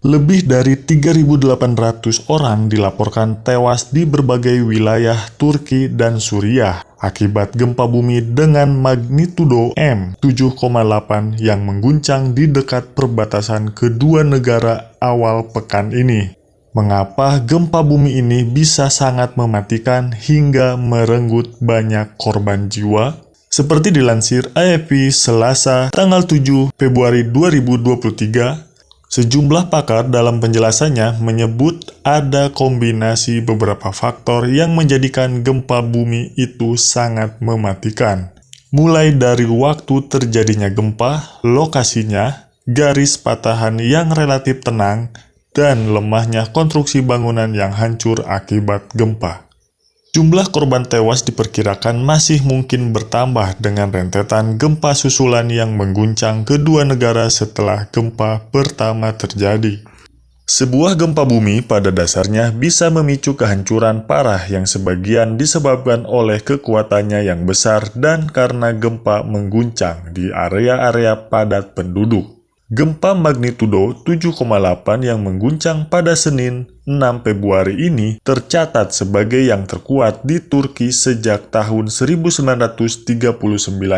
Lebih dari 3.800 orang dilaporkan tewas di berbagai wilayah Turki dan Suriah akibat gempa bumi dengan magnitudo M7,8 yang mengguncang di dekat perbatasan kedua negara awal pekan ini. Mengapa gempa bumi ini bisa sangat mematikan hingga merenggut banyak korban jiwa? Seperti dilansir AFP Selasa tanggal 7 Februari 2023, sejumlah pakar dalam penjelasannya menyebut ada kombinasi beberapa faktor yang menjadikan gempa bumi itu sangat mematikan. Mulai dari waktu terjadinya gempa, lokasinya, garis patahan yang relatif tenang, dan lemahnya konstruksi bangunan yang hancur akibat gempa. Jumlah korban tewas diperkirakan masih mungkin bertambah dengan rentetan gempa susulan yang mengguncang kedua negara setelah gempa pertama terjadi. Sebuah gempa bumi pada dasarnya bisa memicu kehancuran parah yang sebagian disebabkan oleh kekuatannya yang besar dan karena gempa mengguncang di area-area padat penduduk. Gempa magnitudo 7,8 yang mengguncang pada Senin 6 Februari ini tercatat sebagai yang terkuat di Turki sejak tahun 1939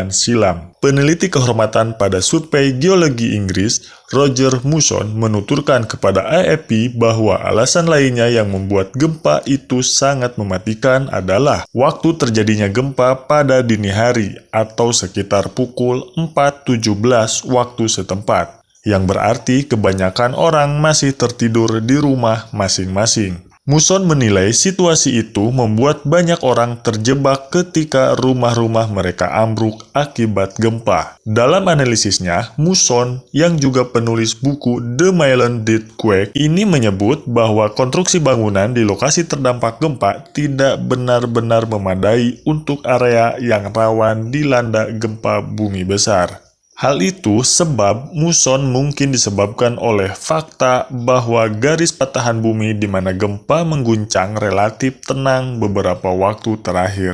silam. Peneliti kehormatan pada Survei Geologi Inggris, Roger Muson, menuturkan kepada AFP bahwa alasan lainnya yang membuat gempa itu sangat mematikan adalah waktu terjadinya gempa pada dini hari atau sekitar pukul 4.17 waktu setempat, yang berarti kebanyakan orang masih tertidur di rumah masing-masing. Muson menilai situasi itu membuat banyak orang terjebak ketika rumah-rumah mereka ambruk akibat gempa. Dalam analisisnya, Muson, yang juga penulis buku The Milan Death Quake, ini menyebut bahwa konstruksi bangunan di lokasi terdampak gempa tidak benar-benar memadai untuk area yang rawan dilanda gempa bumi besar. Hal itu sebab muson mungkin disebabkan oleh fakta bahwa garis patahan bumi di mana gempa mengguncang relatif tenang beberapa waktu terakhir.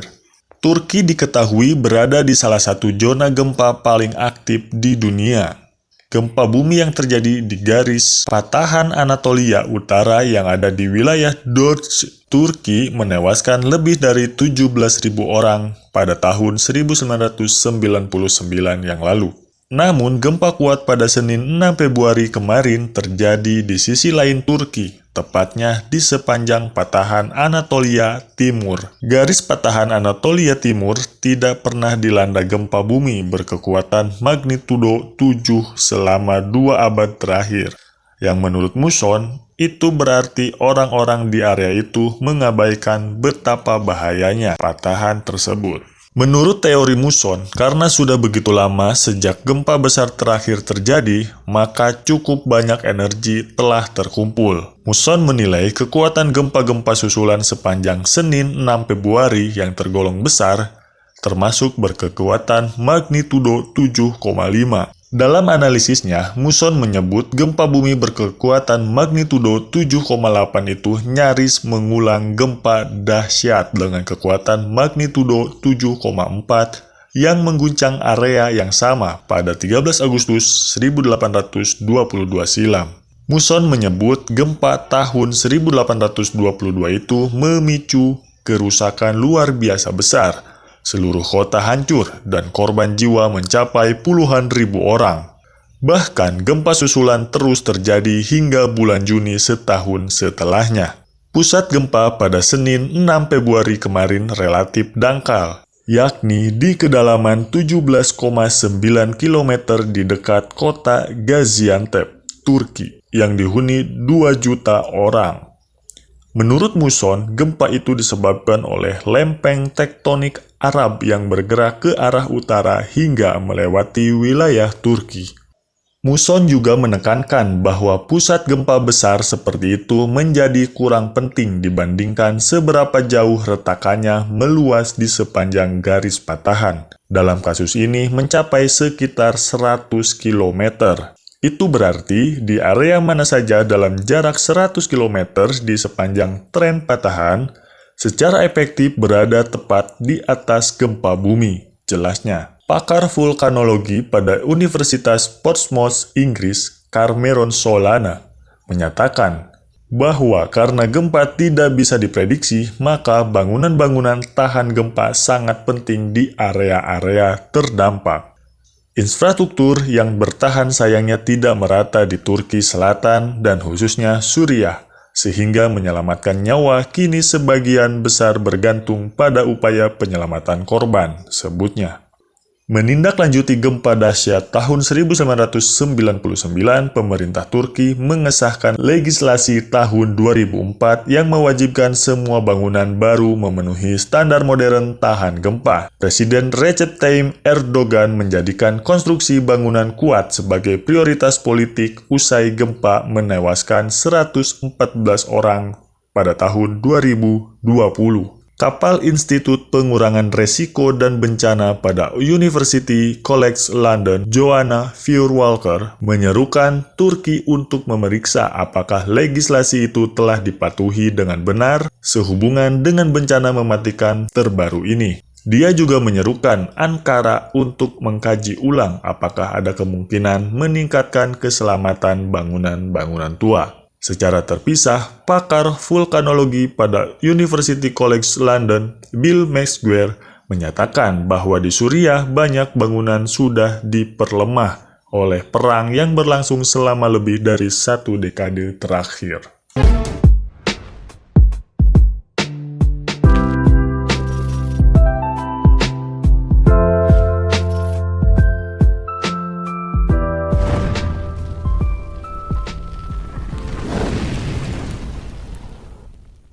Turki diketahui berada di salah satu zona gempa paling aktif di dunia. Gempa bumi yang terjadi di garis patahan Anatolia Utara yang ada di wilayah Dorj, Turki menewaskan lebih dari 17.000 orang pada tahun 1999 yang lalu. Namun, gempa kuat pada Senin 6 Februari kemarin terjadi di sisi lain Turki, tepatnya di sepanjang patahan Anatolia Timur. Garis patahan Anatolia Timur tidak pernah dilanda gempa bumi berkekuatan magnitudo 7 selama 2 abad terakhir. Yang menurut Muson, itu berarti orang-orang di area itu mengabaikan betapa bahayanya patahan tersebut. Menurut teori Muson, karena sudah begitu lama sejak gempa besar terakhir terjadi, maka cukup banyak energi telah terkumpul. Muson menilai kekuatan gempa-gempa susulan sepanjang Senin 6 Februari yang tergolong besar, termasuk berkekuatan magnitudo 7,5. Dalam analisisnya, Muson menyebut gempa bumi berkekuatan magnitudo 7,8 itu nyaris mengulang gempa dahsyat dengan kekuatan magnitudo 7,4 yang mengguncang area yang sama pada 13 Agustus 1822 silam. Muson menyebut gempa tahun 1822 itu memicu kerusakan luar biasa besar. Seluruh kota hancur dan korban jiwa mencapai puluhan ribu orang. Bahkan gempa susulan terus terjadi hingga bulan Juni setahun setelahnya. Pusat gempa pada Senin 6 Februari kemarin relatif dangkal, yakni di kedalaman 17,9 km di dekat kota Gaziantep, Turki, yang dihuni 2 juta orang. Menurut Muson, gempa itu disebabkan oleh lempeng tektonik Arab yang bergerak ke arah utara hingga melewati wilayah Turki. Muson juga menekankan bahwa pusat gempa besar seperti itu menjadi kurang penting dibandingkan seberapa jauh retakannya meluas di sepanjang garis patahan. Dalam kasus ini mencapai sekitar 100 km. Itu berarti di area mana saja dalam jarak 100 km di sepanjang tren patahan, secara efektif berada tepat di atas gempa bumi, jelasnya. Pakar vulkanologi pada Universitas Portsmouth, Inggris, Cameron Solana, menyatakan bahwa karena gempa tidak bisa diprediksi, maka bangunan-bangunan tahan gempa sangat penting di area-area terdampak. Infrastruktur yang bertahan sayangnya tidak merata di Turki Selatan dan khususnya Suriah, sehingga menyelamatkan nyawa kini sebagian besar bergantung pada upaya penyelamatan korban, sebutnya. Menindaklanjuti gempa dahsyat tahun 1999, pemerintah Turki mengesahkan legislasi tahun 2004 yang mewajibkan semua bangunan baru memenuhi standar modern tahan gempa. Presiden Recep Tayyip Erdogan menjadikan konstruksi bangunan kuat sebagai prioritas politik usai gempa menewaskan 114 orang pada tahun 2020. Kapal Institut Pengurangan Resiko dan Bencana pada University College London, Joanna Feuerwalker, menyerukan Turki untuk memeriksa apakah legislasi itu telah dipatuhi dengan benar sehubungan dengan bencana mematikan terbaru ini. Dia juga menyerukan Ankara untuk mengkaji ulang apakah ada kemungkinan meningkatkan keselamatan bangunan-bangunan tua. Secara terpisah, pakar vulkanologi pada University College London, Bill Maxwell, menyatakan bahwa di Suriah banyak bangunan sudah diperlemah oleh perang yang berlangsung selama lebih dari 1 dekade terakhir.